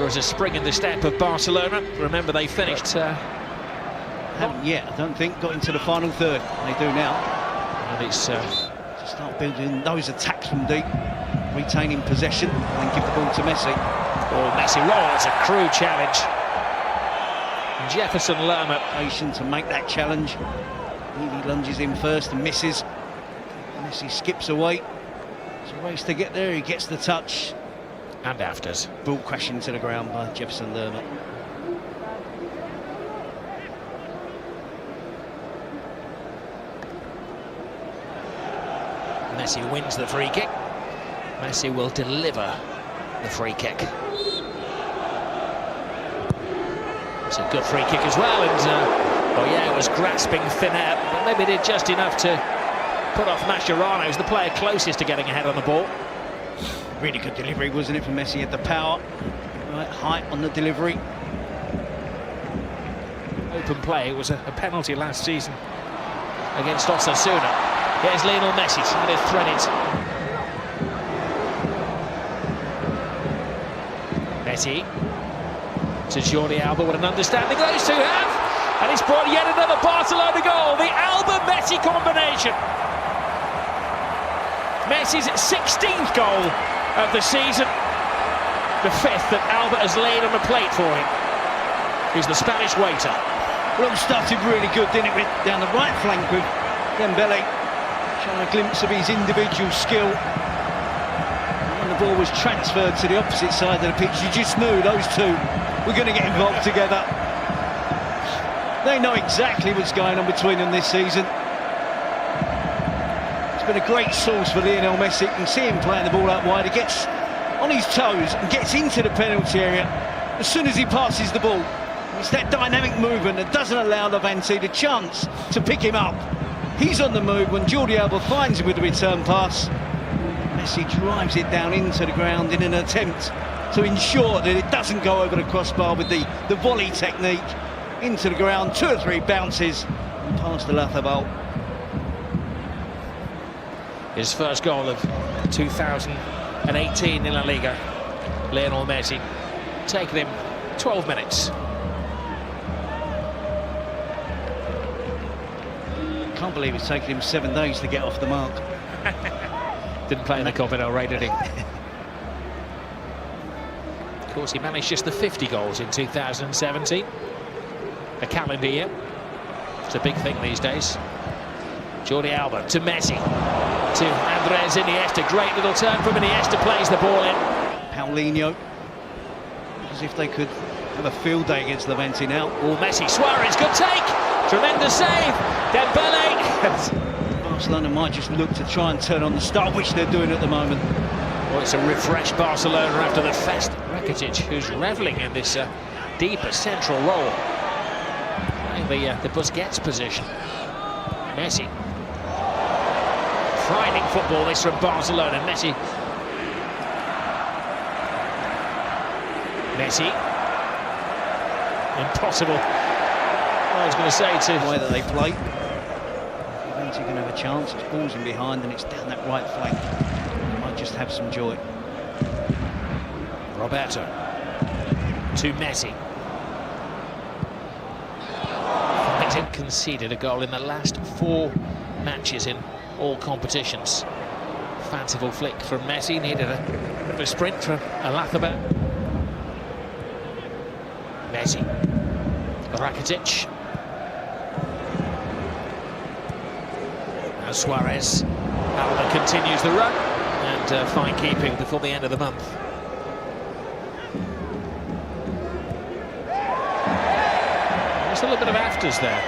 There was a spring in the step of Barcelona. Remember, they finished... haven't yet, I don't think, got into the final third. They do now. And it's... to start building those attacks from deep, retaining possession, and then give the ball to Messi. Oh, Messi, that's a crude challenge. And Jefferson Lerma. Patient to make that challenge. He lunges in first and misses. Messi skips away. It's a race to get there, he gets the touch. And afters. Ball crashing to the ground by Jefferson Lerma. Messi wins the free kick. Messi will deliver the free kick. It's a good free kick as well, and oh yeah, it was grasping thin air, but maybe did just enough to put off Mascherano, who's the player closest to getting ahead on the ball. Really good delivery, wasn't it, from Messi? He had the power, right height on the delivery. Open play. It was a penalty last season against Osasuna. Here's Lionel Messi trying to thread it. Messi to Jordi Alba. What an understanding those two have. And he's brought yet another Barcelona goal. The Alba-Messi combination. Messi's 16th goal of the season. The 5th that Alba has laid on the plate for him. He's the Spanish waiter. Well, it started really good, didn't it? Down the right flank with Dembele. Showing a glimpse of his individual skill. When the ball was transferred to the opposite side of the pitch, you just knew those two were going to get involved together. They know exactly what's going on between them this season. It's been a great source for Lionel Messi. You can see him playing the ball out wide. He gets on his toes and gets into the penalty area as soon as he passes the ball. It's that dynamic movement that doesn't allow Levante the chance to pick him up. He's on the move when Jordi Alba finds him with the return pass. Messi drives it down into the ground in an attempt to ensure that it doesn't go over the crossbar with the volley technique. Into the ground, 2 or 3 bounces and past the Lazabal. His first goal of 2018 in La Liga. Lionel Messi, taking him 12 minutes. Can't believe it's taken him 7 days to get off the mark. Didn't play in the Copa del Rey, did he? Of course, he managed just the 50 goals in 2017. A calendar year. It's a big thing these days. Jordi Alba to Messi. To Andres Iniesta. Great little turn from Iniesta, plays the ball in. Paulinho. As if they could have a field day against Levante now. Oh, Messi, Suarez, good take! Tremendous save! Dembele! Barcelona might just look to try and turn on the start, which they're doing at the moment. Well, it's a refreshed Barcelona after the fest. Rakitic, who's revelling in this deeper central role. Playing the Busquets position. Messi. Frightening football, this from Barcelona. Messi. Impossible. I was going to say to the way that they play. Levante can have a chance. It's balls in behind and it's down that right flank. They might just have some joy. Roberto to Messi. United conceded a goal in the last 4 matches in all competitions. Fanciful flick from Messi, needed a bit of a sprint from Alazaba. Messi, Rakitic. Now Suarez. Alba continues the run and fine keeping before the end of the month. There's a little bit of afters there.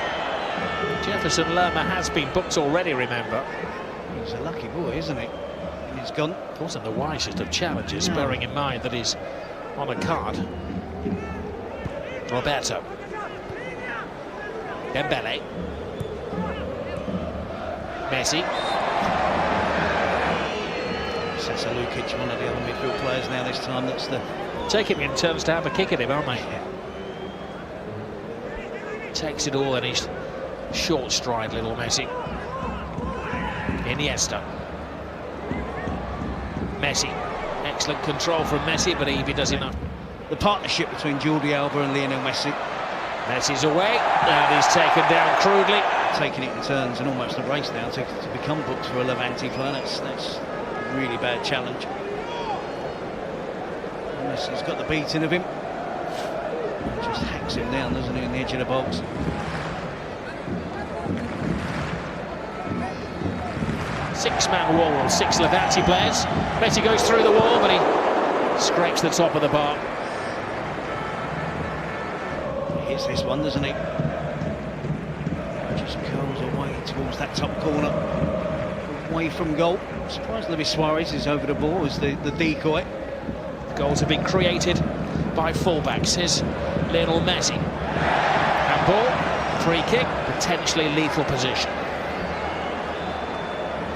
Jefferson Lerma has been booked already, remember. He's a lucky boy, isn't he? He's gone. Wasn't the wisest of challenges, bearing in mind that he's on a card. Roberto. Dembele. Messi. Sasa Lukic, one of the other midfield players now this time. That's the... Taking in turns to have a kick at him, aren't they? Takes it all in his short stride, little Messi. Iniesta. Messi. Excellent control from Messi, but he does enough. the partnership between Jordi Alba and Lionel Messi. Messi's away, and he's taken down crudely. Taking it in turns and almost a race now to become booked for a Levante player. That's a really bad challenge. Messi's got the beating of him. Just hacks him down, doesn't he, on the edge of the box. Six-man wall, 6 Levante players. Messi goes through the wall, but he scrapes the top of the bar. He hits this one, doesn't he? Just curls away towards that top corner, away from goal. I'm surprised Luis Suarez is over the ball as the decoy. Goals have been created by fullbacks, says Lionel Messi. Handball, free kick, potentially lethal position.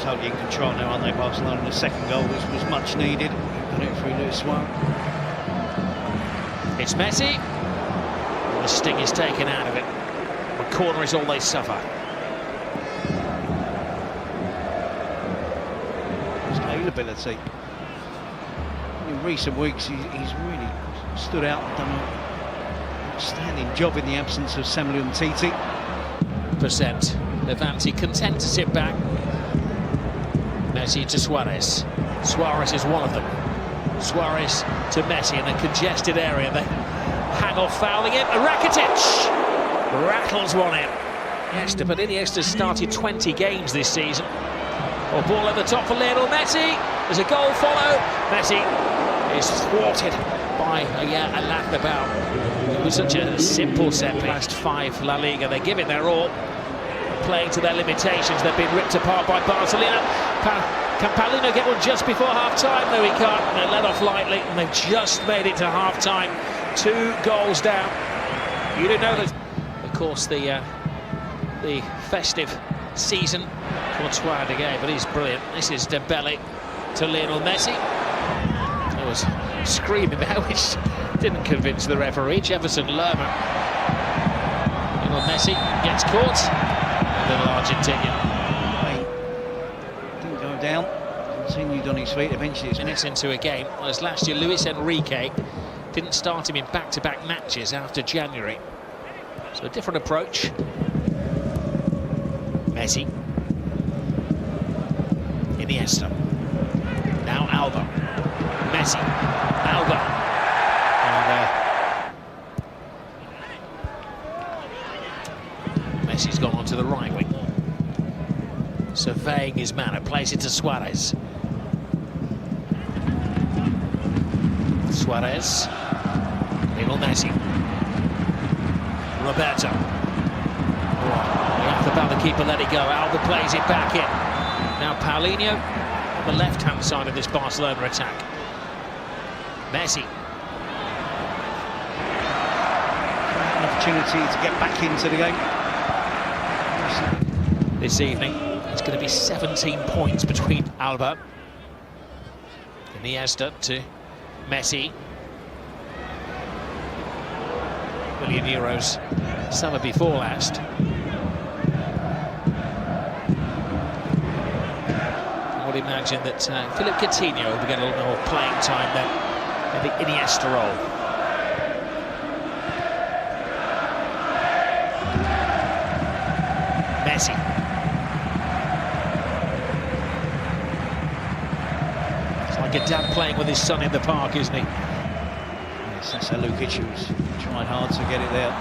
Totally in control now, aren't they, Barcelona? The second goal was much needed. Got it through Luis Suarez. It's Messi. The sting is taken out of it. The corner is all they suffer. Scalability. In recent weeks, he's really stood out and done an outstanding job in the absence of Samuel Umtiti. Levante content to sit back. Messi to Suarez. Suarez is one of them. Suarez to Messi in a congested area. They hang off fouling it. Rakitic rattles one in. Iniesta, but Iniesta's started 20 games this season. Or ball at the top for Lionel Messi. There's a goal follow. Messi is thwarted by a Lachabal. It was such a simple set piece. Last 5 La Liga, they give it their all. Playing to their limitations, they've been ripped apart by Barcelona. Can Paulino get one just before half-time? No, he can't. They let off lightly, and they've just made it to half-time. 2 goals down. You didn't know that. Of course, the festive season for again, but he's brilliant. This is Dembele to Lionel Messi. He was screaming there, which didn't convince the referee. Jefferson Lerma. Lionel Messi gets caught. Little Argentinian. Didn't go down, continued on his feet, eventually. Minutes into a game, whereas last year Luis Enrique didn't start him in back-to-back matches after January. So a different approach. Messi. Iniesta. Now Alba. Messi. Alba. And Messi's gone onto the right wing. Surveying his man, plays it to Suarez. Suarez. Lionel Messi. Roberto. The keeper let it go. Alba plays it back in. Now Paulinho on the left-hand side of this Barcelona attack. Messi. An opportunity to get back into the game. This evening, it's going to be 17 points between Alba. Iniesta to Messi. €1 million summer before last. I would imagine that Philippe Coutinho will get a little more playing time than in the Iniesta role. Messi. It's like a dad playing with his son in the park, isn't he? Yes, that's how Lukic was trying hard to get it there.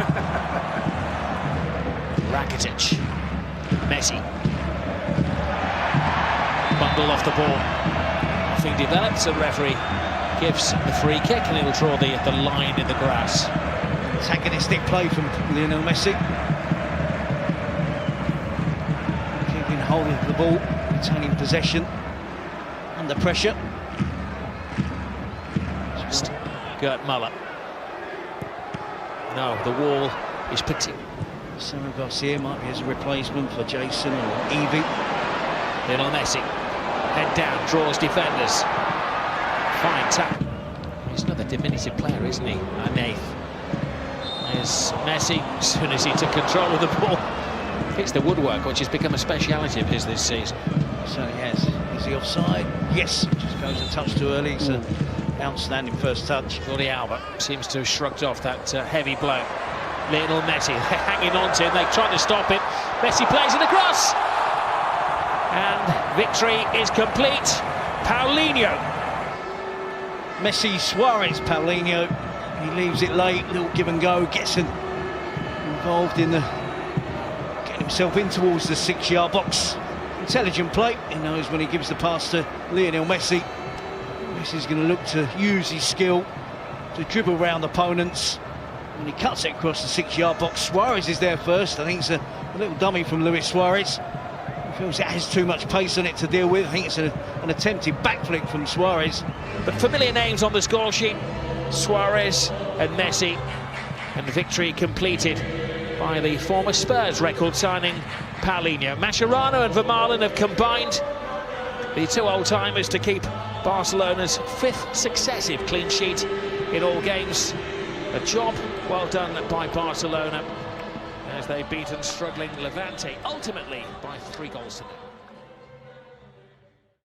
Rakitic. Messi. Bundle off the ball. Nothing develops. The referee gives the free kick, and it'll draw the line in the grass. Antagonistic play from Lionel Messi. Keeping hold of the ball, retaining possession under pressure. Just Gert Muller. No, the wall is pitting. Samuel Garcia might be as a replacement for Jason or Evie. Lionel Messi. Head down, draws defenders. Fine tap. He's another diminutive player, isn't he? An eighth. There's Messi, as soon as he took control of the ball. Hits the woodwork, which has become a speciality of his this season. So he has. Is he offside? Yes. Just goes a touch too early. It's a outstanding first touch. Jordi Alba seems to have shrugged off that heavy blow. Lionel Messi, they're hanging on to him, they're trying to stop it. Messi plays it across! And victory is complete. Paulinho. Messi, Suarez, Paulinho. He leaves it late, little give and go, gets involved in getting himself in towards the 6-yard box. Intelligent play, he knows when he gives the pass to Lionel Messi. Messi's going to look to use his skill to dribble around opponents. When he cuts it across the 6-yard box, Suarez is there first. I think it's a little dummy from Luis Suarez. He feels it has too much pace on it to deal with. I think it's an attempted backflip from Suarez. But familiar names on the score sheet, Suarez and Messi, and the victory completed by the former Spurs record signing Paulinho. Mascherano and Vermaelen have combined, the two old-timers, to keep Barcelona's 5th successive clean sheet in all games. A job well done by Barcelona as they've beaten struggling Levante, ultimately by 3 goals to 0.